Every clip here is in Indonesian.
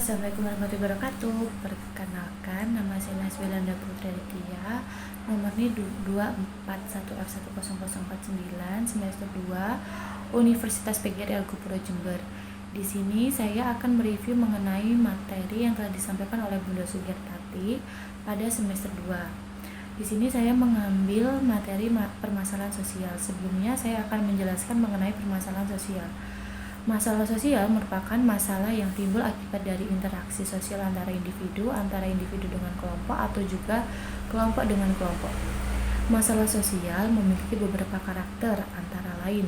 Assalamualaikum warahmatullahi wabarakatuh. Perkenalkan, nama saya Naswilanda Putri Aditya. Nomornya 241F10049 semester 2 Universitas PGRI Algopuro Jember. Di sini saya akan mereview mengenai materi yang telah disampaikan oleh Bunda Sugiyartati pada semester 2. Di sini saya mengambil materi permasalahan sosial. Sebelumnya saya akan menjelaskan mengenai permasalahan sosial. Masalah sosial merupakan masalah yang timbul akibat dari interaksi sosial antara individu dengan kelompok, atau juga kelompok dengan kelompok. Masalah sosial memiliki beberapa karakter, antara lain: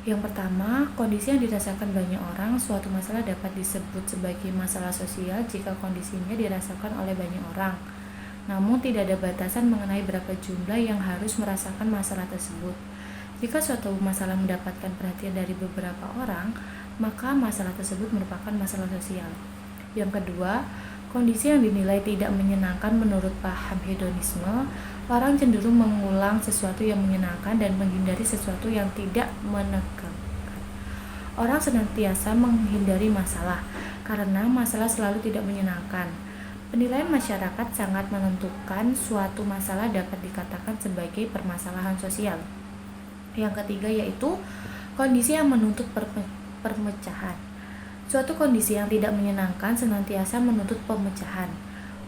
yang pertama, kondisi yang dirasakan banyak orang. Suatu masalah dapat disebut sebagai masalah sosial jika kondisinya dirasakan oleh banyak orang, namun tidak ada batasan mengenai berapa jumlah yang harus merasakan masalah tersebut. Jika suatu masalah mendapatkan perhatian dari beberapa orang, maka masalah tersebut merupakan masalah sosial. Yang kedua, kondisi yang dinilai tidak menyenangkan menurut paham hedonisme. Orang cenderung mengulang sesuatu yang menyenangkan dan menghindari sesuatu yang tidak menegangkan. Orang senantiasa menghindari masalah karena masalah selalu tidak menyenangkan. Penilaian masyarakat sangat menentukan suatu masalah dapat dikatakan sebagai permasalahan sosial. Yang ketiga yaitu kondisi yang menuntut pemecahan. Suatu kondisi yang tidak menyenangkan senantiasa menuntut pemecahan.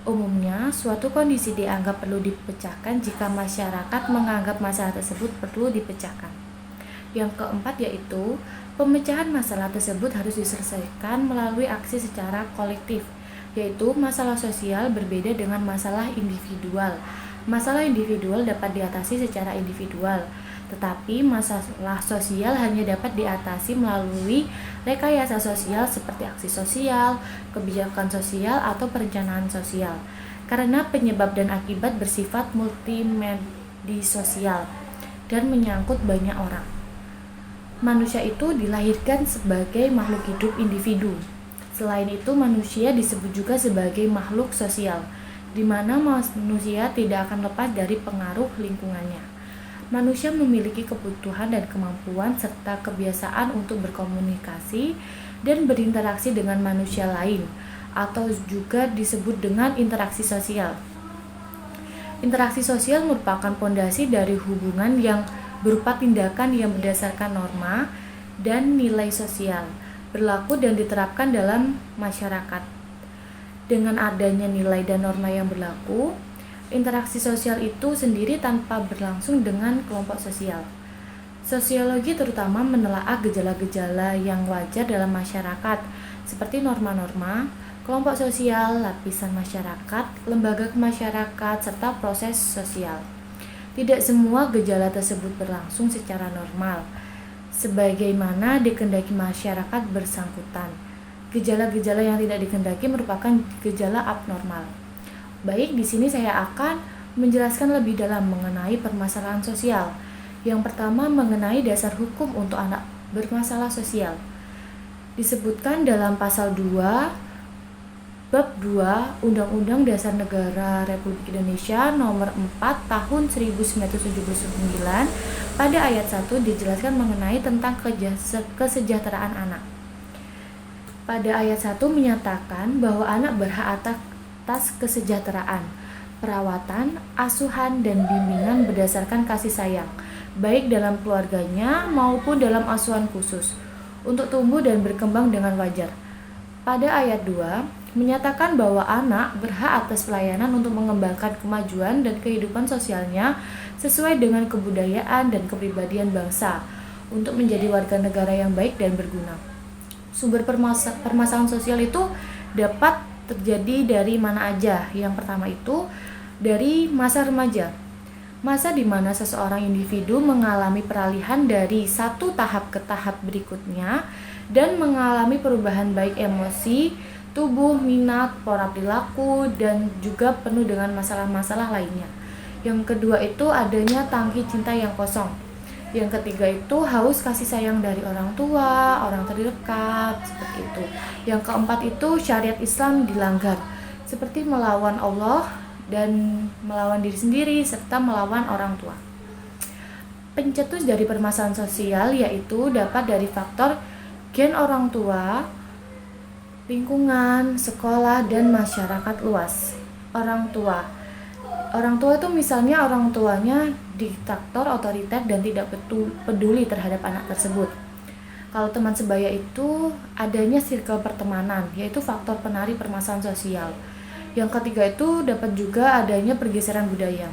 Umumnya, suatu kondisi dianggap perlu dipecahkan jika masyarakat menganggap masalah tersebut perlu dipecahkan. Yang keempat yaitu pemecahan masalah tersebut harus diselesaikan melalui aksi secara kolektif, yaitu masalah sosial berbeda dengan masalah individual. Masalah individual dapat diatasi secara individual, tetapi masalah sosial hanya dapat diatasi melalui rekayasa sosial seperti aksi sosial, kebijakan sosial, atau perencanaan sosial. Karena penyebab dan akibat bersifat multimedisosial dan menyangkut banyak orang. Manusia itu dilahirkan sebagai makhluk hidup individu. Selain itu, manusia disebut juga sebagai makhluk sosial, di mana manusia tidak akan lepas dari pengaruh lingkungannya. Manusia memiliki kebutuhan dan kemampuan serta kebiasaan untuk berkomunikasi dan berinteraksi dengan manusia lain, atau juga disebut dengan interaksi sosial. Interaksi sosial merupakan pondasi dari hubungan yang berupa tindakan yang berdasarkan norma dan nilai sosial, berlaku dan diterapkan dalam masyarakat. Dengan adanya nilai dan norma yang berlaku, interaksi sosial itu sendiri tanpa berlangsung dengan kelompok sosial. Sosiologi terutama menelaah gejala-gejala yang wajar dalam masyarakat, seperti norma-norma, kelompok sosial, lapisan masyarakat, lembaga masyarakat, serta proses sosial. Tidak semua gejala tersebut berlangsung secara normal, sebagaimana dikehendaki masyarakat bersangkutan. Gejala-gejala yang tidak dikehendaki merupakan gejala abnormal. Baik, di sini saya akan menjelaskan lebih dalam mengenai permasalahan sosial. Yang pertama, mengenai dasar hukum untuk anak bermasalah sosial. Disebutkan dalam pasal 2 bab 2 Undang-Undang Dasar Negara Republik Indonesia nomor 4 tahun 1979. Pada ayat 1 dijelaskan mengenai tentang kesejahteraan anak. Pada ayat 1 menyatakan bahwa anak berhak atas kesejahteraan, perawatan, asuhan, dan bimbingan berdasarkan kasih sayang, baik dalam keluarganya maupun dalam asuhan khusus, untuk tumbuh dan berkembang dengan wajar. Pada ayat 2 menyatakan bahwa anak berhak atas pelayanan untuk mengembangkan kemajuan dan kehidupan sosialnya sesuai dengan kebudayaan dan kepribadian bangsa, untuk menjadi warga negara yang baik dan berguna. Sumber permasalahan sosial itu dapat terjadi dari mana aja. Yang pertama itu dari masa remaja, masa di mana seseorang individu mengalami peralihan dari satu tahap ke tahap berikutnya dan mengalami perubahan baik emosi, tubuh, minat, pola perilaku, dan juga penuh dengan masalah-masalah lainnya. Yang kedua itu adanya tangki cinta yang kosong. Yang ketiga itu haus kasih sayang dari orang tua, orang terdekat, seperti itu. Yang keempat itu syariat Islam dilanggar, seperti melawan Allah dan melawan diri sendiri serta melawan orang tua. Pencetus dari permasalahan sosial yaitu dapat dari faktor gen orang tua, lingkungan, sekolah, dan masyarakat luas. Orang tua. Orang tua itu misalnya orang tuanya diktator, otoriter, dan tidak peduli terhadap anak tersebut. Kalau teman sebaya itu adanya circle pertemanan, yaitu faktor penari permasalahan sosial. Yang ketiga itu dapat juga adanya pergeseran budaya.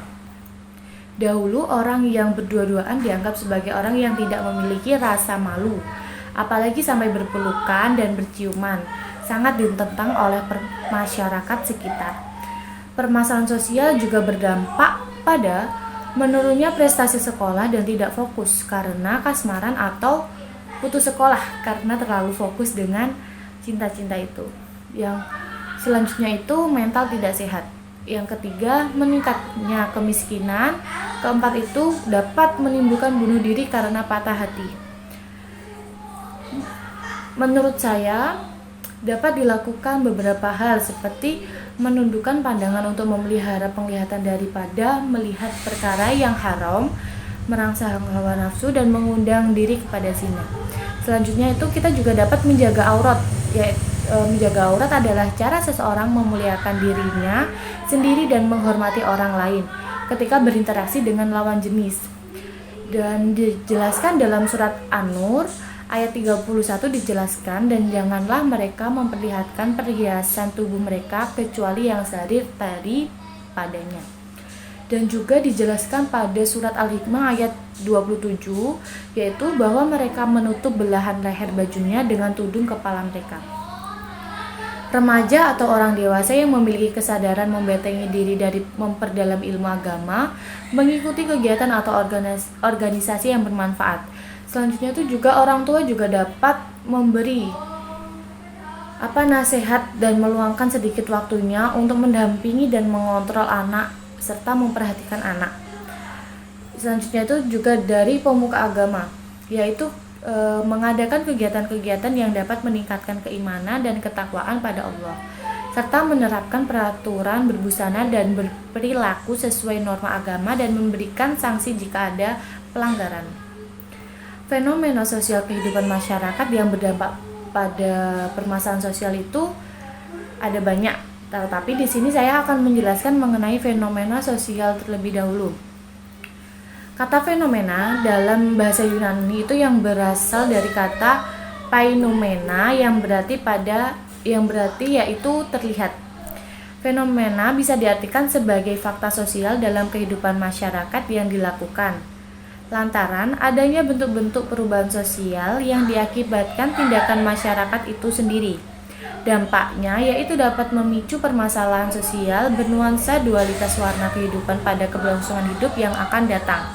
Dahulu orang yang berdua-duaan dianggap sebagai orang yang tidak memiliki rasa malu, apalagi sampai berpelukan dan berciuman, sangat ditentang oleh masyarakat sekitar. Permasalahan sosial juga berdampak pada menurunnya prestasi sekolah dan tidak fokus karena kasmaran atau putus sekolah karena terlalu fokus dengan cinta-cinta itu. Yang selanjutnya itu mental tidak sehat. Yang ketiga, meningkatnya kemiskinan. Keempat itu dapat menimbulkan bunuh diri karena patah hati. Menurut saya, dapat dilakukan beberapa hal seperti menundukkan pandangan untuk memelihara penglihatan daripada melihat perkara yang haram, merangsang hawa nafsu, dan mengundang diri kepada zina. Selanjutnya itu kita juga dapat menjaga aurat. Menjaga aurat adalah cara seseorang memuliakan dirinya sendiri dan menghormati orang lain ketika berinteraksi dengan lawan jenis. Dan dijelaskan dalam surat An-Nur ayat 31 dijelaskan, dan janganlah mereka memperlihatkan perhiasan tubuh mereka kecuali yang zahir daripadanya. Dan juga dijelaskan pada surat Al-Hikmah ayat 27, yaitu bahwa mereka menutup belahan leher bajunya dengan tudung kepala mereka. Remaja atau orang dewasa yang memiliki kesadaran membentengi diri dari memperdalam ilmu agama, mengikuti kegiatan atau organisasi yang bermanfaat. Selanjutnya itu juga orang tua juga dapat memberi nasihat dan meluangkan sedikit waktunya untuk mendampingi dan mengontrol anak serta memperhatikan anak. Selanjutnya itu juga dari pemuka agama, yaitu mengadakan kegiatan-kegiatan yang dapat meningkatkan keimanan dan ketakwaan pada Allah, serta menerapkan peraturan berbusana dan berperilaku sesuai norma agama dan memberikan sanksi jika ada pelanggaran. Fenomena sosial kehidupan masyarakat yang berdampak pada permasalahan sosial itu ada banyak, tetapi di sini saya akan menjelaskan mengenai fenomena sosial terlebih dahulu. Kata fenomena dalam bahasa Yunani itu yang berasal dari kata painomena yang berarti yaitu terlihat. Fenomena bisa diartikan sebagai fakta sosial dalam kehidupan masyarakat yang dilakukan lantaran adanya bentuk-bentuk perubahan sosial yang diakibatkan tindakan masyarakat itu sendiri. Dampaknya yaitu dapat memicu permasalahan sosial bernuansa dualitas warna kehidupan pada keberlangsungan hidup yang akan datang.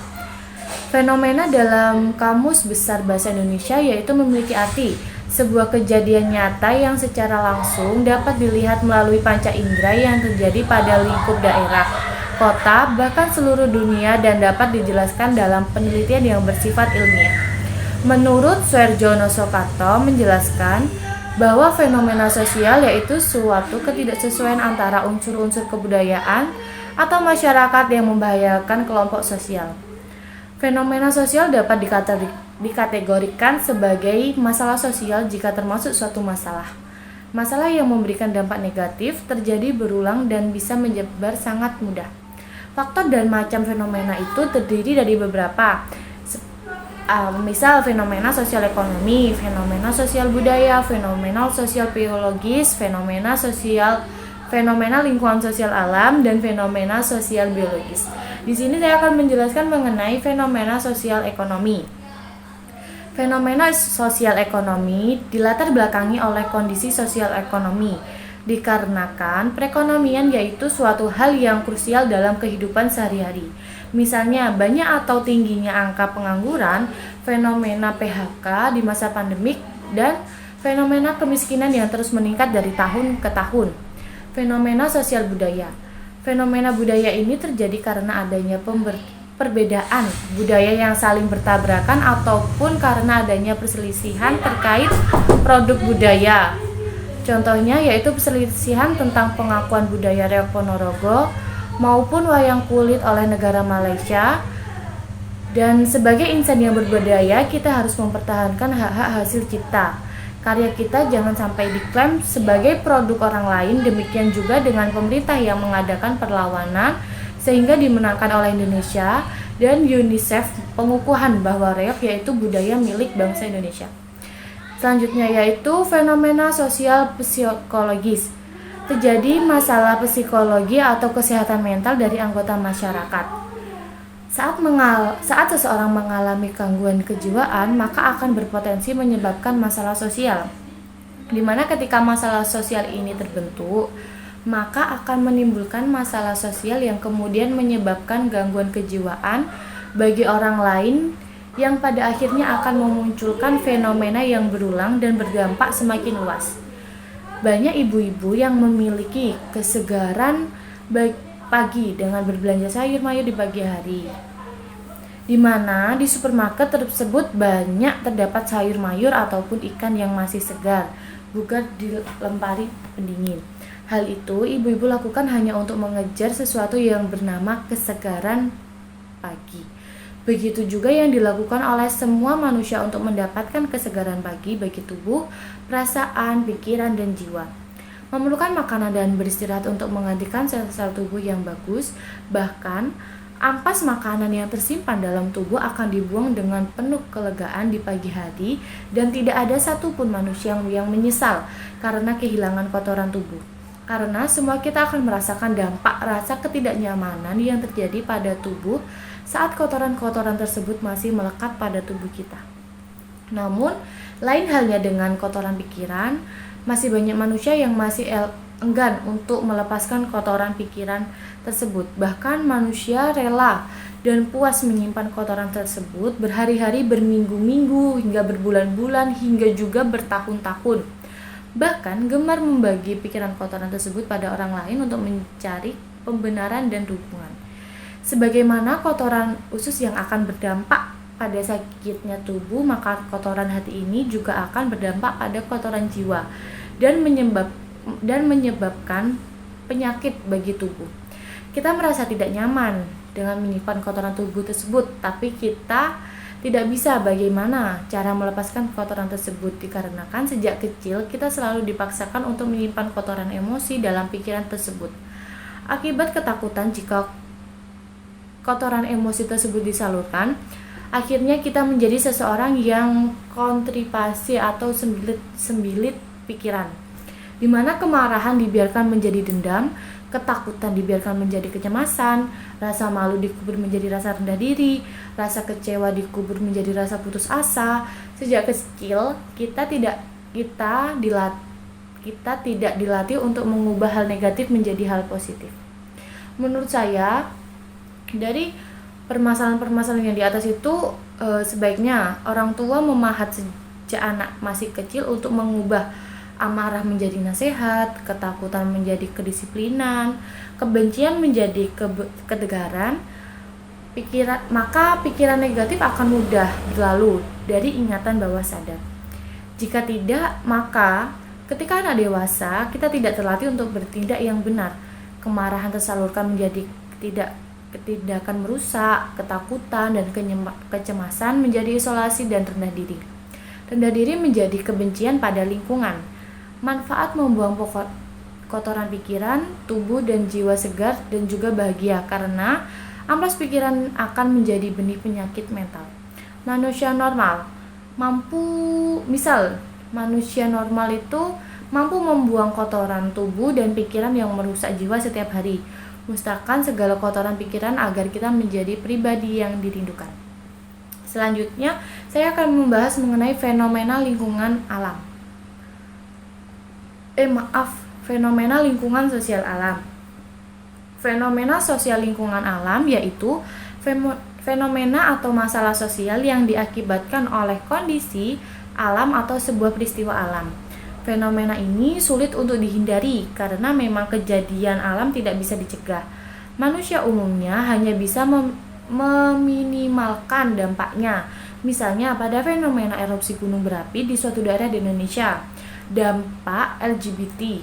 Fenomena dalam Kamus Besar Bahasa Indonesia yaitu memiliki arti sebuah kejadian nyata yang secara langsung dapat dilihat melalui panca indera yang terjadi pada lingkup daerah, kota, bahkan seluruh dunia dan dapat dijelaskan dalam penelitian yang bersifat ilmiah. Menurut Suerjono Soekarto menjelaskan bahwa fenomena sosial yaitu suatu ketidaksesuaian antara unsur-unsur kebudayaan atau masyarakat yang membahayakan kelompok sosial. Fenomena sosial dapat dikategorikan sebagai masalah sosial jika termasuk suatu masalah. Masalah yang memberikan dampak negatif terjadi berulang dan bisa menyebar sangat mudah. Faktor dan macam fenomena itu terdiri dari beberapa, misal fenomena sosial ekonomi, fenomena sosial budaya, fenomena sosial biologis, fenomena lingkungan sosial alam, dan fenomena sosial biologis. Di sini saya akan menjelaskan mengenai fenomena sosial ekonomi. Fenomena sosial ekonomi dilatar belakangi oleh kondisi sosial ekonomi, dikarenakan perekonomian yaitu suatu hal yang krusial dalam kehidupan sehari-hari. Misalnya banyak atau tingginya angka pengangguran, fenomena PHK di masa pandemik, dan fenomena kemiskinan yang terus meningkat dari tahun ke tahun. Fenomena sosial budaya. Fenomena budaya ini terjadi karena adanya perbedaan budaya yang saling bertabrakan ataupun karena adanya perselisihan terkait produk budaya. Contohnya yaitu perselisihan tentang pengakuan budaya Reok Ponorogo maupun wayang kulit oleh negara Malaysia. Dan sebagai insan yang berbudaya, kita harus mempertahankan hak-hak hasil cipta. Karya kita jangan sampai diklaim sebagai produk orang lain. Demikian juga dengan pemerintah yang mengadakan perlawanan sehingga dimenangkan oleh Indonesia, dan UNICEF pengukuhan bahwa reog yaitu budaya milik bangsa Indonesia. Selanjutnya yaitu fenomena sosial psikologis. Terjadi masalah psikologi atau kesehatan mental dari anggota masyarakat. Saat seseorang mengalami gangguan kejiwaan, maka akan berpotensi menyebabkan masalah sosial. Dimana ketika masalah sosial ini terbentuk, maka akan menimbulkan masalah sosial yang kemudian menyebabkan gangguan kejiwaan bagi orang lain, yang pada akhirnya akan memunculkan fenomena yang berulang dan berdampak semakin luas. Banyak ibu-ibu yang memiliki kesegaran pagi dengan berbelanja sayur mayur di pagi hari, di mana di supermarket tersebut banyak terdapat sayur mayur ataupun ikan yang masih segar, bukan dilempari pendingin. Hal itu ibu-ibu lakukan hanya untuk mengejar sesuatu yang bernama kesegaran pagi. Begitu juga yang dilakukan oleh semua manusia untuk mendapatkan kesegaran pagi bagi tubuh, perasaan, pikiran, dan jiwa. Memerlukan makanan dan beristirahat untuk menggantikan sel-sel tubuh yang bagus. Bahkan, ampas makanan yang tersimpan dalam tubuh akan dibuang dengan penuh kelegaan di pagi hari, dan tidak ada satupun manusia yang menyesal karena kehilangan kotoran tubuh. Karena semua kita akan merasakan dampak rasa ketidaknyamanan yang terjadi pada tubuh saat kotoran-kotoran tersebut masih melekat pada tubuh kita. Namun, lain halnya dengan kotoran pikiran, masih banyak manusia yang masih enggan untuk melepaskan kotoran pikiran tersebut. Bahkan manusia rela dan puas menyimpan kotoran tersebut berhari-hari, berminggu-minggu, hingga berbulan-bulan, hingga juga bertahun-tahun. Bahkan gemar membagi pikiran kotoran tersebut pada orang lain untuk mencari pembenaran dan dukungan. Sebagaimana kotoran usus yang akan berdampak pada sakitnya tubuh, maka kotoran hati ini juga akan berdampak pada kotoran jiwa dan menyebabkan penyakit bagi tubuh. Kita merasa tidak nyaman dengan menyimpan kotoran tubuh tersebut, tapi kita tidak bisa bagaimana cara melepaskan kotoran tersebut, dikarenakan sejak kecil kita selalu dipaksakan untuk menyimpan kotoran emosi dalam pikiran tersebut. Akibat ketakutan jika kotoran emosi tersebut disalurkan, akhirnya kita menjadi seseorang yang kontripasi atau sembilit pikiran, di mana kemarahan dibiarkan menjadi dendam, ketakutan dibiarkan menjadi kecemasan, rasa malu dikubur menjadi rasa rendah diri, rasa kecewa dikubur menjadi rasa putus asa. Sejak kecil kita tidak dilatih untuk mengubah hal negatif menjadi hal positif. Menurut saya, dari permasalahan-permasalahan yang di atas itu sebaiknya orang tua memahat sejak anak masih kecil untuk mengubah amarah menjadi nasihat, ketakutan menjadi kedisiplinan, kebencian menjadi ketegaran. Maka pikiran negatif akan mudah berlalu dari ingatan bawah sadar. Jika tidak, maka ketika anak dewasa kita tidak terlatih untuk bertindak yang benar. Kemarahan tersalurkan menjadi tindakan merusak, ketakutan dan kecemasan menjadi isolasi dan rendah diri. Rendah diri menjadi kebencian pada lingkungan. Manfaat membuang kotoran pikiran, tubuh dan jiwa segar dan juga bahagia, karena amplas pikiran akan menjadi benih penyakit mental. Manusia normal itu mampu membuang kotoran tubuh dan pikiran yang merusak jiwa setiap hari. Musnahkan segala kotoran pikiran agar kita menjadi pribadi yang dirindukan. Selanjutnya, saya akan membahas mengenai fenomena lingkungan alam. Fenomena lingkungan sosial alam. Fenomena sosial lingkungan alam yaitu fenomena atau masalah sosial yang diakibatkan oleh kondisi alam atau sebuah peristiwa alam. Fenomena ini sulit untuk dihindari karena memang kejadian alam tidak bisa dicegah. Manusia umumnya hanya bisa meminimalkan dampaknya. Misalnya pada fenomena erupsi gunung berapi di suatu daerah di Indonesia. Dampak LGBT.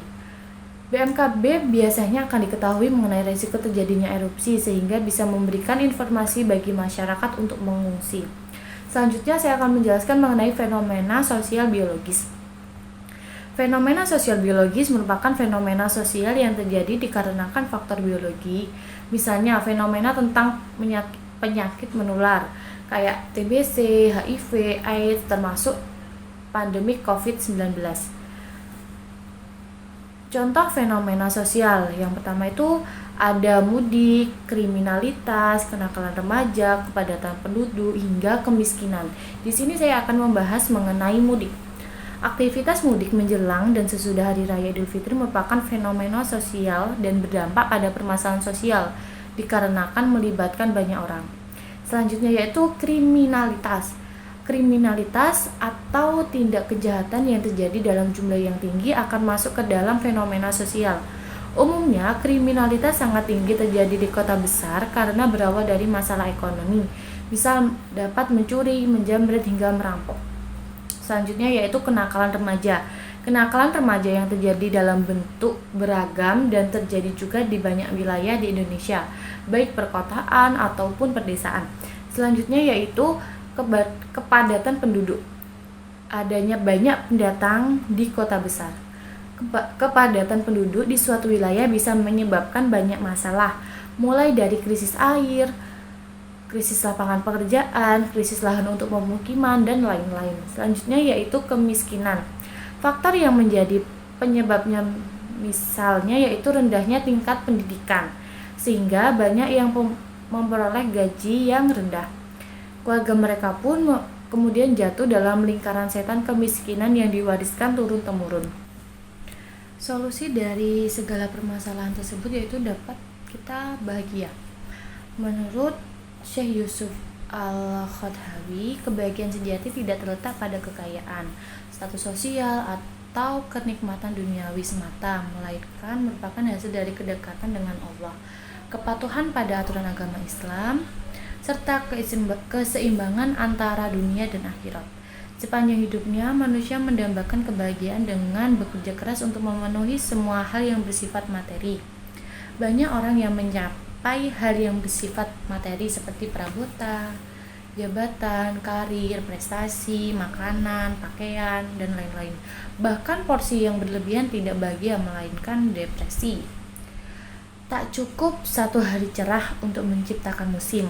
BMKB biasanya akan diketahui mengenai risiko terjadinya erupsi sehingga bisa memberikan informasi bagi masyarakat untuk mengungsi. Selanjutnya saya akan menjelaskan mengenai fenomena sosial biologis. Fenomena sosial biologis merupakan fenomena sosial yang terjadi dikarenakan faktor biologi. Misalnya fenomena tentang penyakit menular kayak TBC, HIV, AIDS, termasuk pandemi COVID-19. Contoh fenomena sosial yang pertama itu ada mudik, kriminalitas, kenakalan remaja, kepadatan penduduk, hingga kemiskinan. Di sini saya akan membahas mengenai mudik. Aktivitas mudik menjelang dan sesudah Hari Raya Idul Fitri merupakan fenomena sosial dan berdampak pada permasalahan sosial dikarenakan melibatkan banyak orang. Selanjutnya yaitu kriminalitas. Kriminalitas atau tindak kejahatan yang terjadi dalam jumlah yang tinggi akan masuk ke dalam fenomena sosial. Umumnya, kriminalitas sangat tinggi terjadi di kota besar karena berawal dari masalah ekonomi, misal dapat mencuri, menjamret, hingga merampok. Selanjutnya yaitu kenakalan remaja. Kenakalan remaja yang terjadi dalam bentuk beragam dan terjadi juga di banyak wilayah di Indonesia, baik perkotaan ataupun perdesaan. Selanjutnya yaitu kepadatan penduduk. Adanya banyak pendatang di kota besar. Kepadatan penduduk di suatu wilayah bisa menyebabkan banyak masalah, mulai dari krisis air, krisis lapangan pekerjaan, krisis lahan untuk pemukiman, dan lain-lain. Selanjutnya yaitu kemiskinan. Faktor yang menjadi penyebabnya misalnya yaitu rendahnya tingkat pendidikan, sehingga banyak yang memperoleh gaji yang rendah. Keluarga mereka pun kemudian jatuh dalam lingkaran setan kemiskinan yang diwariskan turun-temurun. Solusi dari segala permasalahan tersebut yaitu dapat kita bahagia. Menurut Syekh Yusuf Al-Khodhawi, kebahagiaan sejati tidak terletak pada kekayaan, status sosial, atau kenikmatan duniawi semata, melainkan merupakan hasil dari kedekatan dengan Allah, kepatuhan pada aturan agama Islam, serta keseimbangan antara dunia dan akhirat. Sepanjang hidupnya, manusia mendambakan kebahagiaan dengan bekerja keras untuk memenuhi semua hal yang bersifat materi. Banyak orang yang mencapai hal yang bersifat materi seperti perabotan, jabatan, karir, prestasi, makanan, pakaian, dan lain-lain. Bahkan porsi yang berlebihan tidak bahagia melainkan depresi. Tak cukup satu hari cerah untuk menciptakan musim,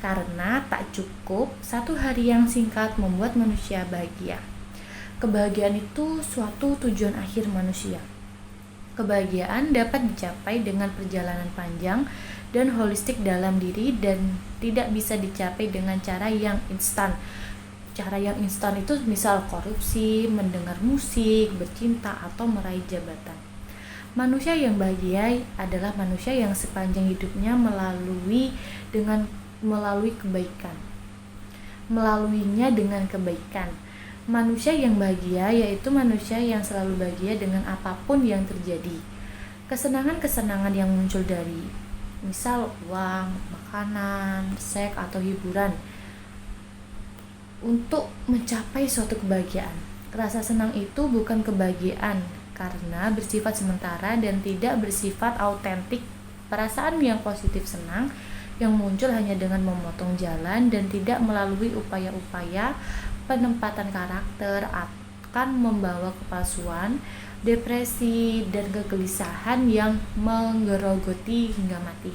karena tak cukup satu hari yang singkat membuat manusia bahagia. Kebahagiaan itu suatu tujuan akhir manusia. Kebahagiaan dapat dicapai dengan perjalanan panjang dan holistik dalam diri dan tidak bisa dicapai dengan cara yang instan. Cara yang instan itu misal korupsi, mendengar musik, bercinta, atau meraih jabatan. Manusia yang bahagia adalah manusia yang sepanjang hidupnya melaluinya dengan kebaikan. Manusia yang bahagia yaitu manusia yang selalu bahagia dengan apapun yang terjadi. Kesenangan-kesenangan yang muncul dari misal uang, makanan, seks, atau hiburan untuk mencapai suatu kebahagiaan. Rasa senang itu bukan kebahagiaan karena bersifat sementara dan tidak bersifat autentik. Perasaan yang positif senang yang muncul hanya dengan memotong jalan dan tidak melalui upaya-upaya penempatan karakter akan membawa kepalsuan, depresi, dan kegelisahan yang menggerogoti hingga mati.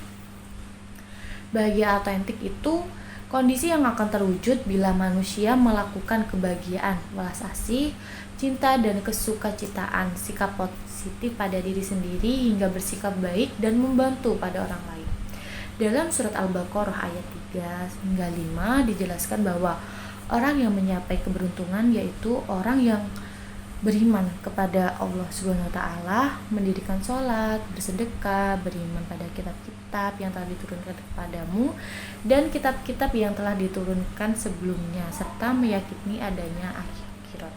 Bahagia autentik itu kondisi yang akan terwujud bila manusia melakukan kebahagiaan, welas asih, cinta, dan kesukacitaan, sikap positif pada diri sendiri hingga bersikap baik dan membantu pada orang lain. Dalam surat Al-Baqarah ayat 3 hingga 5 dijelaskan bahwa orang yang mencapai keberuntungan yaitu orang yang beriman kepada Allah Subhanahu wa taala, mendirikan sholat, bersedekah, beriman pada kitab-kitab yang telah diturunkan kepadamu dan kitab-kitab yang telah diturunkan sebelumnya serta meyakini adanya akhirat.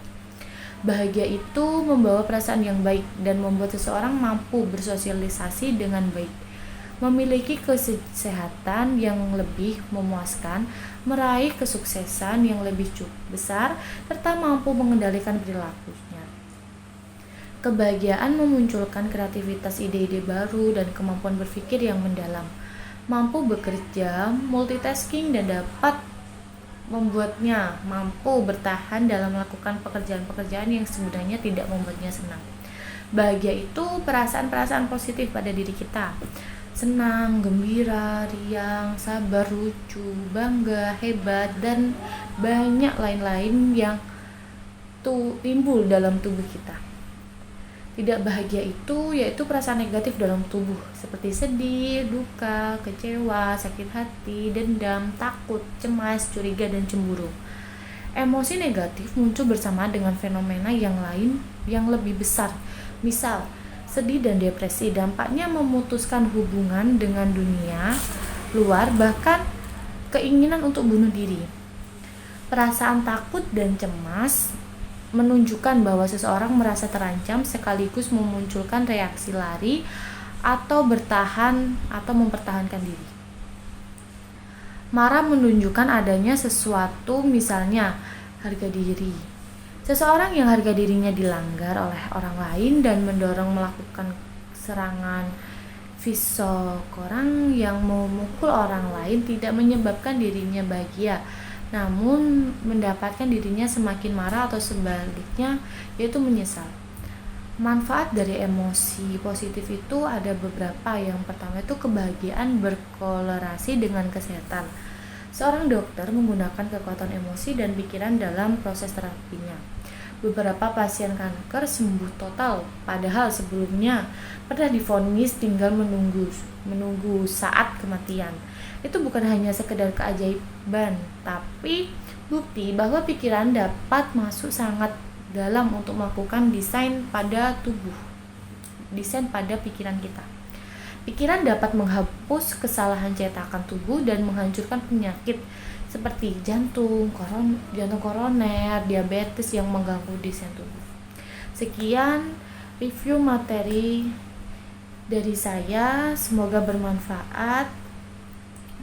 Bahagia itu membawa perasaan yang baik dan membuat seseorang mampu bersosialisasi dengan baik, memiliki kesehatan yang lebih memuaskan, meraih kesuksesan yang lebih besar, serta mampu mengendalikan perilakunya. Kebahagiaan memunculkan kreativitas ide-ide baru dan kemampuan berpikir yang mendalam, mampu bekerja, multitasking, dan dapat membuatnya mampu bertahan dalam melakukan pekerjaan-pekerjaan yang sebenarnya tidak membuatnya senang. Bahagia itu perasaan-perasaan positif pada diri kita. Senang, gembira, riang, sabar, lucu, bangga, hebat, dan banyak lain-lain yang timbul dalam tubuh kita. Tidak bahagia itu yaitu perasaan negatif dalam tubuh seperti sedih, duka, kecewa, sakit hati, dendam, takut, cemas, curiga, dan cemburu. Emosi negatif muncul bersama dengan fenomena yang lain yang lebih besar. Misal, sedih dan depresi dampaknya memutuskan hubungan dengan dunia luar, bahkan keinginan untuk bunuh diri. Perasaan takut dan cemas menunjukkan bahwa seseorang merasa terancam sekaligus memunculkan reaksi lari atau bertahan atau mempertahankan diri. Marah menunjukkan adanya sesuatu, misalnya harga diri. Seseorang yang harga dirinya dilanggar oleh orang lain dan mendorong melakukan serangan fisik. Orang yang memukul orang lain tidak menyebabkan dirinya bahagia, namun mendapatkan dirinya semakin marah atau sebaliknya, yaitu menyesal. Manfaat dari emosi positif itu ada beberapa. Yang pertama itu kebahagiaan berkorelasi dengan kesehatan. Seorang dokter menggunakan kekuatan emosi dan pikiran dalam proses terapinya. Beberapa pasien kanker sembuh total, padahal sebelumnya pernah divonis tinggal menunggu saat kematian. Itu bukan hanya sekedar keajaiban, tapi bukti bahwa pikiran dapat masuk sangat dalam untuk melakukan desain pada pikiran kita. Pikiran dapat menghapus kesalahan cetakan tubuh dan menghancurkan penyakit seperti jantung koroner, diabetes yang mengganggu desain tubuh. Sekian review materi dari saya, semoga bermanfaat.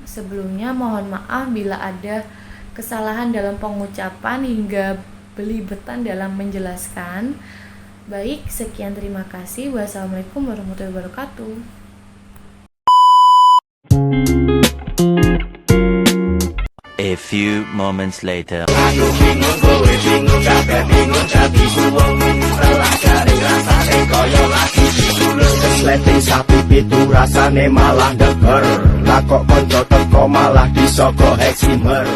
Sebelumnya mohon maaf bila ada kesalahan dalam pengucapan hingga belibetan dalam menjelaskan. Baik, sekian, terima kasih. Wassalamualaikum warahmatullahi wabarakatuh. A few moments later. Aku bingung, kowe bingung, kabeh bingung, jadi suwung telah garing rasane kaya lagi ditulus. Resleting sapi pitu rasane malah deger. Lah kok kanca teko malah disogok eksimer.